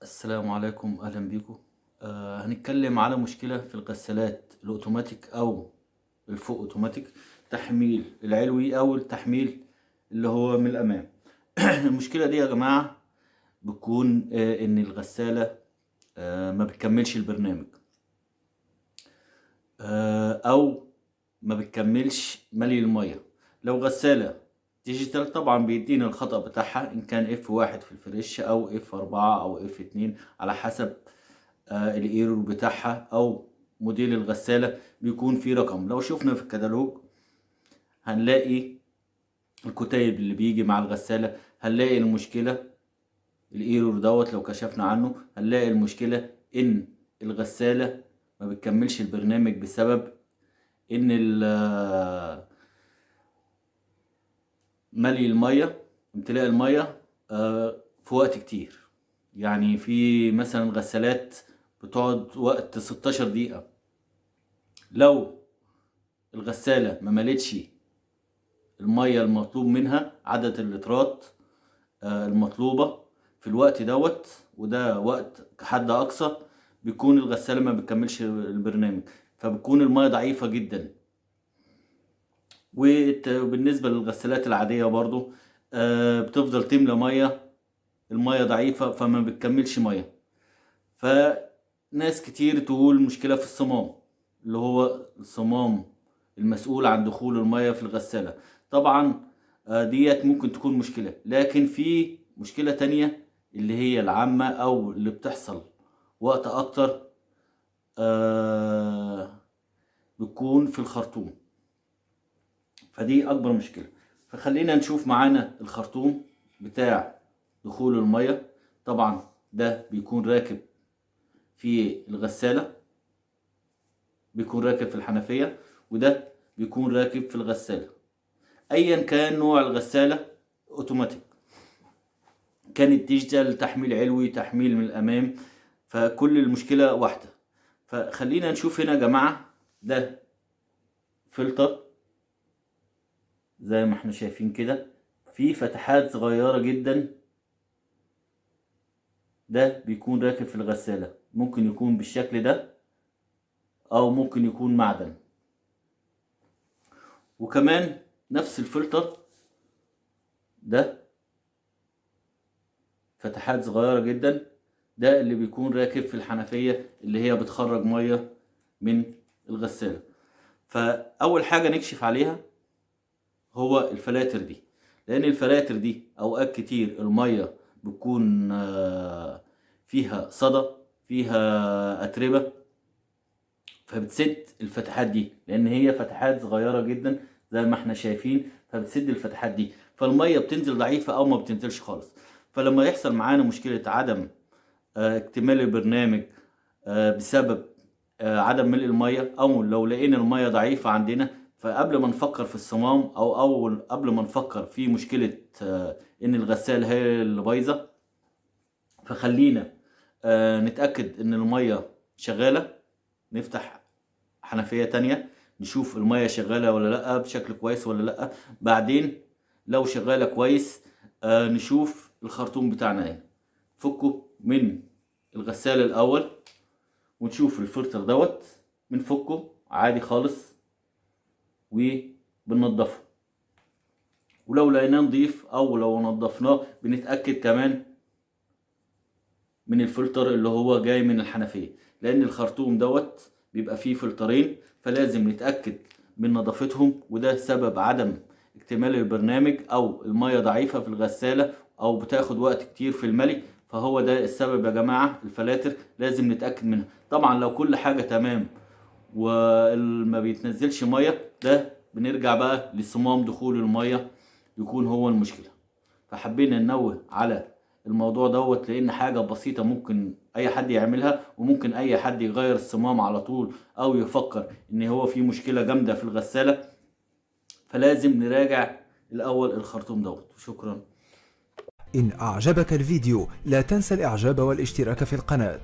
السلام عليكم، اهلا بيكم. هنتكلم على مشكلة في الغسالات الاوتوماتيك او الفوق اوتوماتيك، تحميل العلوي او التحميل اللي هو من الامام. المشكلة دي يا جماعة بتكون ان الغسالة ما بتكملش البرنامج، او ما بتكملش ملي المية. لو غسالة ديجيتال طبعا بيدينا الخطأ بتاعها ان كان F1 في الفريش او F4 او F2 على حسب الايرور بتاعها او موديل الغسالة بيكون فيه رقم. لو شفنا في الكتالوج هنلاقي الكتيب اللي بيجي مع الغسالة، هنلاقي المشكلة الايرور دوت. لو كشفنا عنه هنلاقي المشكلة ان الغسالة ما بتكملش البرنامج بسبب ان ملي المية، امتلاء المية في وقت كتير. يعني في مثلا غسالات بتقعد وقت 16 دقيقة. لو الغسالة ما ملتش المية المطلوب منها، عدد اللترات المطلوبة في الوقت دوت، وده وقت كحد أقصى، بيكون الغسالة ما بتكملش البرنامج، فبتكون المية ضعيفة جدا. وبالنسبة للغسالات العادية برضو بتفضل تملى مية، المية ضعيفة فما بتكملش مية. فناس كتير تقول مشكلة في الصمام، اللي هو الصمام المسؤول عن دخول المية في الغسالة. طبعا ديت ممكن تكون مشكلة، لكن في مشكلة تانية اللي هي العامة او اللي بتحصل وقت اكتر، بتكون في الخرطوم. فدي اكبر مشكلة. فخلينا نشوف معانا الخرطوم بتاع دخول المية. طبعا ده بيكون راكب في الغسالة، بيكون راكب في الحنفية، وده بيكون راكب في الغسالة. ايا كان نوع الغسالة، اوتوماتيك كانت ديجيتال، تحميل علوي، تحميل من الامام، فكل المشكلة واحدة. فخلينا نشوف هنا يا جماعة، ده فلتر زي ما احنا شايفين كده، في فتحات صغيرة جدا. ده بيكون راكب في الغسالة، ممكن يكون بالشكل ده او ممكن يكون معدن. وكمان نفس الفلتر ده فتحات صغيرة جدا، ده اللي بيكون راكب في الحنفية اللي هي بتخرج مية من الغسالة. فأول حاجة نكشف عليها هو الفلاتر دي، لأن الفلاتر دي أوقات كتير المية بتكون فيها صدى، فيها أتربة، فبتسد الفتحات دي، لأن هي فتحات صغيرة جدا زي ما احنا شايفين، فبتسد الفتحات دي، فالمية بتنزل ضعيفة أو ما بتنزلش خالص. فلما يحصل معانا مشكلة عدم اكتمال البرنامج بسبب عدم ملء المية، او لو لقينا المية ضعيفة عندنا، فقبل ما نفكر في الصمام او قبل ما نفكر في مشكلة ان الغسالة هي اللي بايظة، فخلينا نتأكد ان المية شغالة. نفتح حنفية تانية نشوف المية شغالة ولا لأ، بشكل كويس ولا لأ. بعدين لو شغالة كويس نشوف الخرطوم بتاعنا ايه، فكه من الغسالة الأول، ونشوف الفلتر دوت بنفكه عادي خالص وبننضفه. ولو لقيناه نضيف او لو نضفناه بنتأكد كمان من الفلتر اللي هو جاي من الحنفية، لان الخرطوم دوت بيبقى فيه فلترين، فلازم نتأكد من نظافتهم. وده سبب عدم اكتمال البرنامج، او المية ضعيفة في الغسالة او بتاخد وقت كتير في الملي. فهو ده السبب يا جماعة، الفلاتر لازم نتأكد منها. طبعا لو كل حاجة تمام وما بيتنزلش مية، ده بنرجع بقى لصمام دخول المية، يكون هو المشكلة. فحبينا ننوه على الموضوع دوت، لان حاجة بسيطة ممكن اي حد يعملها، وممكن اي حد يغير الصمام على طول او يفكر ان هو في مشكلة جامدة في الغسالة. فلازم نراجع الاول الخرطوم دوت. شكرا. إن أعجبك الفيديو لا تنسى الإعجاب والاشتراك في القناة.